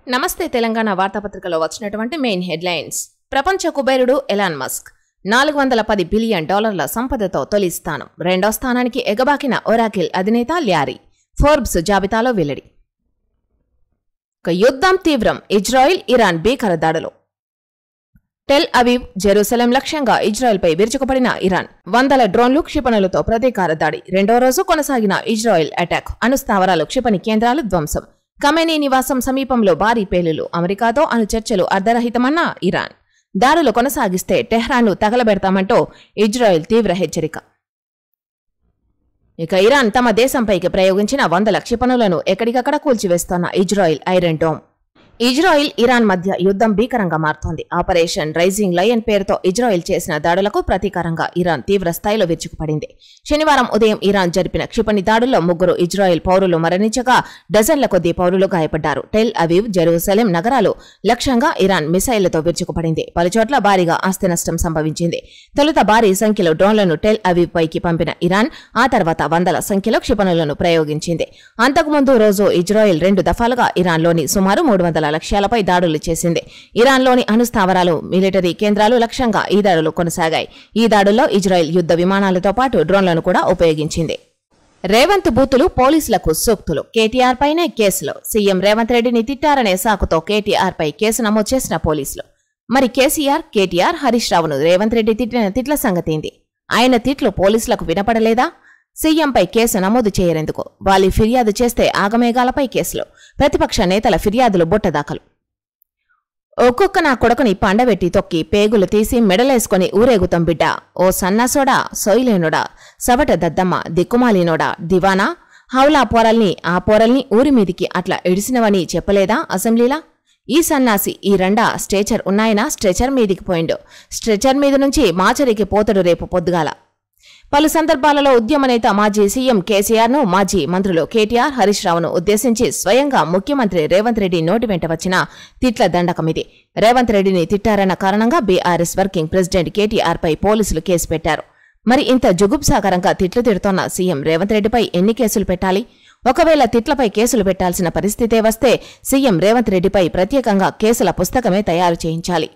నమస్తే తెలంగాణ వార్తాపత్రికలో వచ్చినటువంటి main headlines. ప్రపంచ కుబేరుడు ఎలాన్ మస్క్ $410 బిలియన్ సంపదతో తొలి స్థానం. రెండో స్థానానికి ఎగబాకిన ఒరాకిల్ అధినేత ల్యారీ ఫోర్బ్స్ జాబితాలో వెల్లడి. యుద్ధం తీవ్రం, ఇజ్రాయిల్ ఇరాన్ భీకర దాడులు. టెల్ అవీవ్, జెరూసలేం లక్ష్యంగా ఇజ్రాయెల్పై విరుచుకుపడిన ఇరాన్. వందల డ్రోన్లు, క్షిపణులతో ప్రతీకార దాడి. రెండో రోజు కొనసాగిన ఇజ్రాయెల్ అటాక్. అణుస్థావరాలు, క్షిపణి కేంద్రాలు ధ్వంసం. ఖమేనీ నివాసం సమీపంలో భారీ పేలులు. అమెరికాతో అణు చర్చలు అర్ధరహితమన్న ఇరాన్. దాడులు కొనసాగిస్తే టెహ్రాన్ను తగలబెడతామంటూ ఇజ్రాయెల్ తీవ్ర హెచ్చరిక. ఇరాన్ తమ దేశంపైకి ప్రయోగించిన వందల క్షిపణులను ఎక్కడికక్కడ కూల్చివేస్తోన్న Israel iron dome. Israel Iran మధ్య యుద్ధం భీకరంగా మారుతోంది. ఆపరేషన్ రైజింగ్ లయన్ పేరుతో ఇజ్రాయెల్ చేసిన దాడులకు ప్రతీకారంగా ఇరాన్ తీవ్ర స్థాయిలో విరుచుకుపడింది. శనివారం ఉదయం ఇరాన్ జరిపిన క్షిపణి దాడుల్లో 3 ఇజ్రాయెల్ పౌరులు మరణించగా డజన్ల కొద్దీ పౌరులు గాయపడ్డారు. టెల్ అవీవ్, జెరూసలేం నగరాలు లక్ష్యంగా ఇరాన్ మిసైళ్లతో విరుచుకుపడింది. పలుచోట్ల భారీగా ఆస్తి నష్టం సంభవించింది. తొలుత భారీ సంఖ్యలో డ్రోన్లను టెల్ అవీవ్ పైకి పంపిన ఇరాన్ ఆ తర్వాత వందల సంఖ్యలో క్షిపణులను ప్రయోగించింది. అంతకుముందు రోజు ఇజ్రాయెల్ 2 దఫాలుగా ఇరాన్లోని సుమారు 300 లక్ష్యాలపై దాడులు చేసింది. ఇరాన్లోని అణుస్థావరాలు, మిలిటరీ కేంద్రాలు లక్ష్యంగా ఈ దాడులు కొనసాగాయి. ఈ దాడుల్లో ఇజ్రాయెల్ యుద్ధ విమానాలతో పాటు డ్రోన్లను కూడా ఉపయోగించింది. రేవంత్ బూతులు, పోలీసులకు సూక్తులు. కేటీఆర్ పైనే కేసులు. సీఎం రేవంత్ రెడ్డిని తిట్టారనే సాకుతో కేటీఆర్ పై కేసు నమోదు చేసిన పోలీసులు. మరి కేసీఆర్, కేటీఆర్, హరీష్ రావును రేవంత్ రెడ్డి తిట్టిన తిట్ల సంగతేంది? ఆయన తిట్లు పోలీసులకు వినపడలేదా? సీఎంపై కేసు నమోదు చేయరెందుకు? వాళ్ళు ఫిర్యాదు చేస్తే ఆగమేఘాలపై కేసులు. ప్రతిపక్ష నేతల ఫిర్యాదులు బుట్టదాఖలు. ఒక్కొక్క నా కొడుకుని పండబెట్టి తొక్కి పేగులు తీసి మెడలేసుకుని ఊరేగుతాం బిడ్డ. ఓ సన్నాసోడా, సొయిలేనుడా, సవట దద్దమ్మ, దిక్కుమాలినోడా, దివానా, హౌలా పోరల్ని, ఆ పోరల్ని ఊరి మీదికి అట్లా ఎడిసినవని చెప్పలేదా అసెంబ్లీలా? ఈ సన్నాసి ఈ రెండా స్ట్రెచర్ ఉన్నాయనా స్ట్రెచర్ మీదికి పోయిండు. స్ట్రెచర్ మీద నుంచి మాచరికి పోతడు రేపు పొద్దుగాల. పలు సందర్భాలలో ఉద్యమ నేత మాజీ సీఎం కేసీఆర్ను, మాజీ మంత్రులు కేటీఆర్, హరీష్ రావును ఉద్దేశించి స్వయంగా ముఖ్యమంత్రి రేవంత్ రెడ్డి నోటి వెంట వచ్చిన తిట్ల దండకమిది. రేవంత్ రెడ్డిని తిట్టారన్న కారణంగా బీఆర్ఎస్ వర్కింగ్ ప్రెసిడెంట్ కేటీఆర్ పై పోలీసులు కేసు పెట్టారు. మరి ఇంత జుగుప్సాకరంగా తిట్లు తిడుతోన్న సీఎం రేవంత్ రెడ్డిపై ఎన్ని కేసులు పెట్టాలి? ఒకవేళ తిట్లపై కేసులు పెట్టాల్సిన పరిస్థితే వస్తే సీఎం రేవంత్ రెడ్డిపై ప్రత్యేకంగా కేసుల పుస్తకమే తయారు చేయించాలి.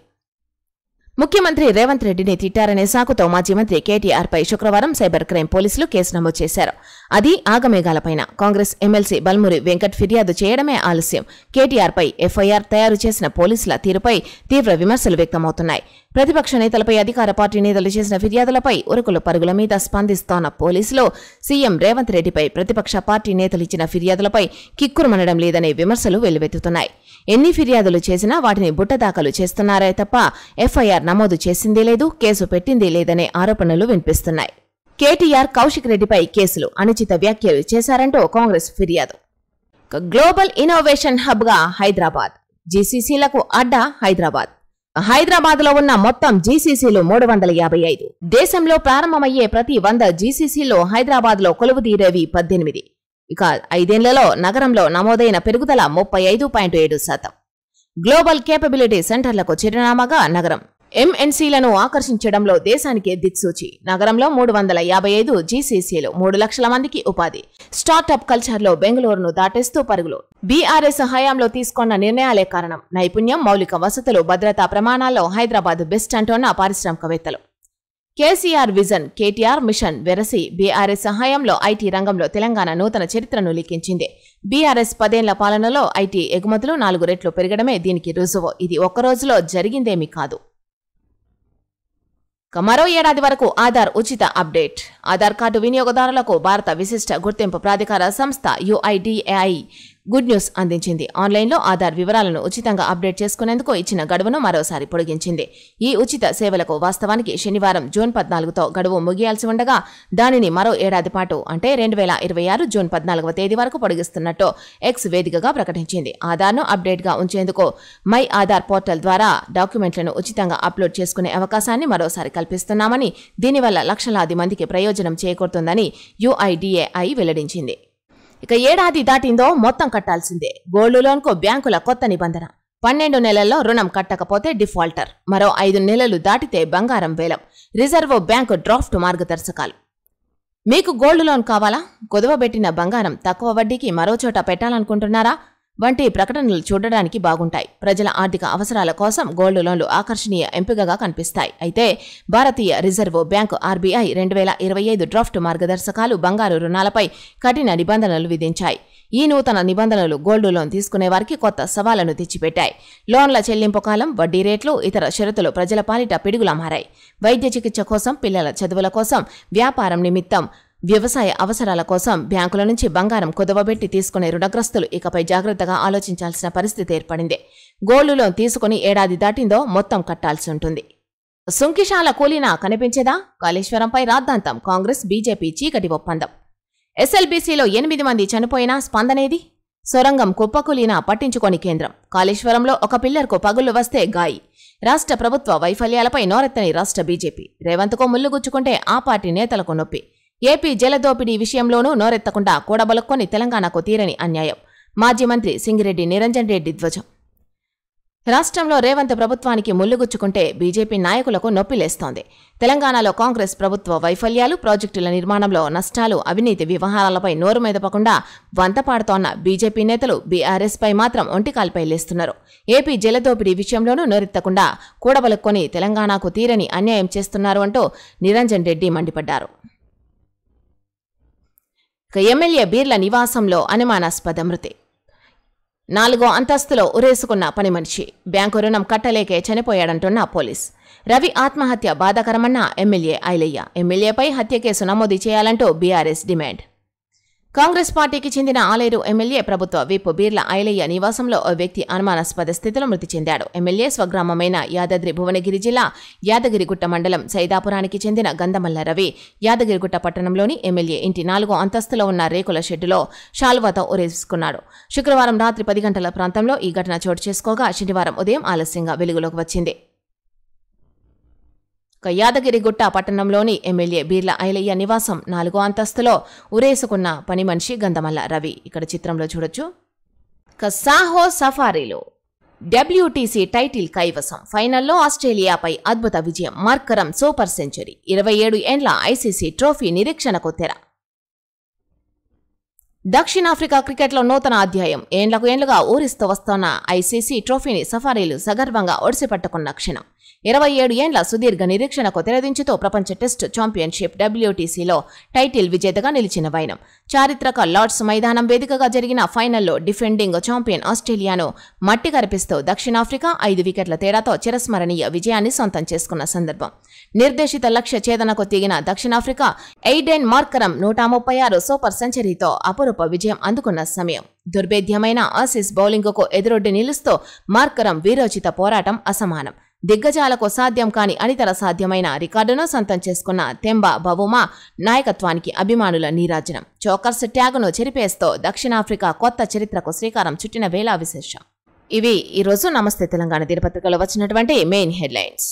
ముఖ్యమంత్రి రేవంత్ రెడ్డిని తిట్టారనే సాకుతో మాజీ మంత్రి కేటీఆర్ పై శుక్రవారం సైబర్ క్రైమ్ పోలీసులు కేసు నమోదు చేశారు. అది ఆగమేఘాలపైన. కాంగ్రెస్ ఎమ్మెల్సీ బల్మురి వెంకట్ ఫిర్యాదు చేయడమే ఆలస్యం. కేటీఆర్ పై ఎఫ్ఐఆర్ తయారు చేసిన పోలీసుల తీరుపై తీవ్ర విమర్శలు వ్యక్తమవుతున్నాయి. ప్రతిపక్ష నేతలపై అధికార పార్టీ నేతలు చేసిన ఫిర్యాదులపై ఉరుకుల పరుగుల మీద స్పందిస్తోన్న పోలీసులు సీఎం రేవంత్ రెడ్డిపై ప్రతిపక్ష పార్టీ నేతలు ఇచ్చిన ఫిర్యాదులపై కిక్కురుమనడం లేదనే విమర్శలు వెల్లువెత్తుతున్నాయి. ఎన్ని ఫిర్యాదులు చేసినా వాటిని బుట్టదాఖలు చేస్తున్నారే తప్ప ఎఫ్ఐఆర్ నమోదు చేసిందే లేదు, కేసు పెట్టిందే లేదనే ఆరోపణలు వినిపిస్తున్నాయి. కేటీఆర్, కౌశిక్ రెడ్డిపై కేసులు. అనుచిత వ్యాఖ్యలు చేశారంటూ కాంగ్రెస్ ఫిర్యాదు. గ్లోబల్ ఇన్నోవేషన్ హబ్ గా హైదరాబాద్. జీసీసీలకు అడ్డా హైదరాబాద్. హైదరాబాద్లో ఉన్న మొత్తం జీసీసీలు 355. దేశంలో ప్రారంభమయ్యే ప్రతి 100 జీసీసీలో హైదరాబాద్లో కొలువుదీరేవి 18. ఇక 5 ఏళ్లలో నగరంలో నమోదైన పెరుగుదల 35.7%. గ్లోబల్ కేపబిలిటీ సెంటర్లకు చిరునామాగా నగరం. ఎంఎన్సీలను ఆకర్షించడంలో దేశానికే దిక్సూచి. నగరంలో 355 జీసీసీలు, 3 లక్షల మందికి ఉపాధి. స్టార్టప్ కల్చర్లో బెంగళూరును దాటేస్తూ పరుగులు. బీఆర్ఎస్ హయాంలో తీసుకున్న నిర్ణయాలే కారణం. నైపుణ్యం, మౌలిక వసతులు, భద్రతా ప్రమాణాల్లో హైదరాబాద్ బెస్ట్ అంటోన్న పారిశ్రామికవేత్తలు. కేసీఆర్ విజన్, కేటీఆర్ మిషన్ వెరసి బీఆర్ఎస్ హయాంలో ఐటీ రంగంలో తెలంగాణ నూతన చరిత్రను లిఖించింది. బీఆర్ఎస్ 10 ఏళ్ల పాలనలో ఐటీ ఎగుమతులు 4 రెట్లు పెరగడమే దీనికి రుజువు. ఇది ఒక్క రోజులో జరిగిందేమీ కాదు. మరో ఏడాది వరకు ఆధార్ ఉచిత అప్డేట్. ఆధార్ కార్డు వినియోగదారులకు భారత విశిష్ట గుర్తింపు ప్రాధికార సంస్థ UIDAI గుడ్ న్యూస్ అందించింది. ఆన్లైన్లో ఆధార్ వివరాలను ఉచితంగా అప్డేట్ చేసుకునేందుకు ఇచ్చిన గడువును మరోసారి పొడిగించింది. ఈ ఉచిత సేవలకు వాస్తవానికి శనివారం జూన్ 14తో గడువు ముగియాల్సి ఉండగా దానిని మరో ఏడాది పాటు అంటే 2026 జూన్ 14వ తేదీ వరకు పొడిగిస్తున్నట్టు ఎక్స్ వేదికగా ప్రకటించింది. ఆధార్ను అప్డేట్గా ఉంచేందుకు మై ఆధార్ పోర్టల్ ద్వారా డాక్యుమెంట్లను ఉచితంగా అప్లోడ్ చేసుకునే అవకాశాన్ని మరోసారి కల్పిస్తున్నామని, దీనివల్ల లక్షలాది మందికి ప్రయోజనం చేకూరుతుందని UIDAI వెల్లడించింది. ఇక ఏడాది దాటిందో మొత్తం కట్టాల్సిందే. గోల్డ్ లోన్కు బ్యాంకుల కొత్త నిబంధన. 12 నెలల్లో రుణం కట్టకపోతే డిఫాల్టర్. మరో 5 నెలలు దాటితే బంగారం వేలం. రిజర్వ్ బ్యాంకు డ్రాఫ్ట్ మార్గదర్శకాలు. మీకు గోల్డ్ లోన్ కావాలా? కుదవబెట్టిన బంగారం తక్కువ వడ్డీకి మరోచోట పెట్టాలనుకుంటున్నారా? వంటి ప్రకటనలు చూడడానికి బాగుంటాయి. ప్రజల ఆర్థిక అవసరాల కోసం గోల్డ్ లోన్లు ఆకర్షణీయ ఎంపికగా కనిపిస్తాయి. అయితే భారతీయ రిజర్వ్ బ్యాంకు ఆర్బీఐ 2025 డ్రాఫ్ట్ మార్గదర్శకాలు బంగారు రుణాలపై కఠిన నిబంధనలు విధించాయి. ఈ నూతన నిబంధనలు గోల్డ్ లోన్ తీసుకునే వారికి కొత్త సవాళ్లను తెచ్చిపెట్టాయి. లోన్ల చెల్లింపు కాలం, వడ్డీ రేట్లు, ఇతర షరతులు ప్రజల పాలిట పిడుగులా మారాయి. వైద్య చికిత్స కోసం, పిల్లల చదువుల కోసం, వ్యాపారం నిమిత్తం, వ్యవసాయ అవసరాల కోసం బ్యాంకుల నుంచి బంగారం కుదవబెట్టి తీసుకునే రుణగ్రస్తులు ఇకపై జాగ్రత్తగా ఆలోచించాల్సిన పరిస్థితి ఏర్పడింది. గోల్డ్ లోన్ తీసుకుని ఏడాది దాటిందో మొత్తం కట్టాల్సి ఉంటుంది. సుంకిశాల కూలినా కనిపించేదా? కాళేశ్వరంపై రాద్ధాంతం. కాంగ్రెస్ బీజేపీ చీకటి ఒప్పందం. ఎస్ఎల్బీసీలో 8 మంది చనిపోయినా స్పందనేది? సొరంగం కుప్పకూలినా పట్టించుకొని కేంద్రం. కాళేశ్వరంలో ఒక పిల్లర్కు పగుళ్లు వస్తే గాయి. రాష్ట్ర ప్రభుత్వ వైఫల్యాలపై నోరెత్తని రాష్ట్ర బీజేపీ. రేవంత్కు ముల్లుగుచ్చుకుంటే ఆ పార్టీ నేతలకు నొప్పి. ఏపీ జలదోపిడీ విషయంలోనూ నోరెత్తకుండా కూడబలుక్కొని తెలంగాణకు తీరని అన్యాయం. మాజీ మంత్రి సింగిరెడ్డి నిరంజన్ రెడ్డి ధ్వజం. రాష్ట్రంలో రేవంత్ ప్రభుత్వానికి ముల్లుగుచ్చుకుంటే బీజేపీ నాయకులకు నొప్పిలేస్తోంది. తెలంగాణలో కాంగ్రెస్ ప్రభుత్వ వైఫల్యాలు, ప్రాజెక్టుల నిర్మాణంలో నష్టాలు, అవినీతి వ్యవహారాలపై నోరు మెదపకుండా వంతపాడుతోన్న బీజేపీ నేతలు బీఆర్ఎస్పై మాత్రం ఒంటికాల్పై లేస్తున్నారు. ఏపీ జలదోపిడీ విషయంలోనూ నోరెత్తకుండా కూడబలుక్కొని తెలంగాణకు తీరని అన్యాయం చేస్తున్నారు అంటూ నిరంజన్ రెడ్డి మండిపడ్డారు. ఎమ్మెల్యే బీర్ల నివాసంలో అనుమానాస్పద మృతి. 4వ అంతస్తులో ఉరేసుకున్న పని మనిషి. బ్యాంకు రుణం కట్టలేకే చనిపోయాడంటున్న పోలీస్. రవి ఆత్మహత్య బాధాకరమన్న ఎమ్మెల్యే ఐలయ్య. ఎమ్మెల్యేపై హత్య కేసు నమోదు చేయాలంటూ బీఆర్ఎస్ డిమాండ్. కాంగ్రెస్ పార్టీకి చెందిన ఆలేరు ఎమ్మెల్యే ప్రభుత్వ విప్ బీర్ల ఐలయ్య నివాసంలో ఓ వ్యక్తి అనుమానాస్పద స్థితిలో మృతి చెందాడు. ఎమ్మెల్యే స్వగ్రామమైన యాదాద్రి భువనగిరి జిల్లా యాదగిరిగుట్ట మండలం సైదాపురానికి చెందిన గంధమల్ల రవి యాదగిరిగుట్ట పట్టణంలోని ఎమ్మెల్యే ఇంటి 4వ అంతస్తులో ఉన్న రేకుల షెడ్డులో శాలువాతో ఉరేసుకున్నాడు. శుక్రవారం రాత్రి 10 గంటల ప్రాంతంలో ఈ ఘటన చోటు చేసుకోగా శనివారం ఉదయం ఆలస్యంగా వెలుగులోకి వచ్చింది. యాదగిరిగుట్ట పట్టణంలోని ఎమ్మెల్యే బీర్ల ఐలయ్య నివాసం 4వ అంతస్తులో ఉరేసుకున్న పని మనిషి గంధమల్ల రవి. ఇక్కడ చిత్రంలో చూడొచ్చు. సాహో సఫారీలో డబ్ల్యూటీసీ టైటిల్ కైవసం. ఫైనల్లో ఆస్ట్రేలియాపై అద్భుత విజయం. Markram super century. 27 ఏండ్ల ఐసీసీ ట్రోఫీ నిరీక్షణకు తెర. దక్షిణాఫ్రికా క్రికెట్లో నూతన అధ్యాయం. ఏండ్లుగా ఊరిస్తూ వస్తోన్న ఐసీసీ ట్రోఫీని సఫారీలు సగర్వంగా ఒడిసిపట్టుకున్న క్షణం. 27 ఏండ్ల సుదీర్ఘ నిరీక్షణకు తెరదించుతూ ప్రపంచ టెస్ట్ ఛాంపియన్షిప్ డబ్ల్యూటీసీలో టైటిల్ విజేతగా నిలిచిన వైనం. చారిత్రక లార్డ్స్ మైదానం వేదికగా జరిగిన ఫైనల్లో డిఫెండింగ్ ఛాంపియన్ ఆస్ట్రేలియాను మట్టి కరిపిస్తూ దక్షిణాఫ్రికా 5 వికెట్ల తేడాతో చిరస్మరణీయ విజయాన్ని సొంతం చేసుకున్న సందర్భం. నిర్దేశిత లక్ష్య ఛేదనకు దిగిన దక్షిణాఫ్రికా ఎయిడెన్ మార్కరం 136 సూపర్ సెంచరీతో అపురూప విజయం అందుకున్న సమయం. దుర్భేద్యమైన ఆసీస్ బౌలింగుకు ఎదురొడ్డి నిలుస్తూ మార్కరం వీరోచిత పోరాటం అసమానం. దిగ్గజాలకు సాధ్యం కాని అనితర సాధ్యమైన రికార్డును సొంతం చేసుకున్న తెంబా బవుమా నాయకత్వానికి అభిమానుల నీరాజనం. చోకర్స్ ట్యాగును చెరిపేస్తూ దక్షిణాఫ్రికా కొత్త చరిత్రకు శ్రీకారం చుట్టిన వేళ విశేషం. ఇవి ఈరోజు నమస్తే తెలంగాణ దినపత్రికలో వచ్చినటువంటి మెయిన్ హెడ్లైన్స్.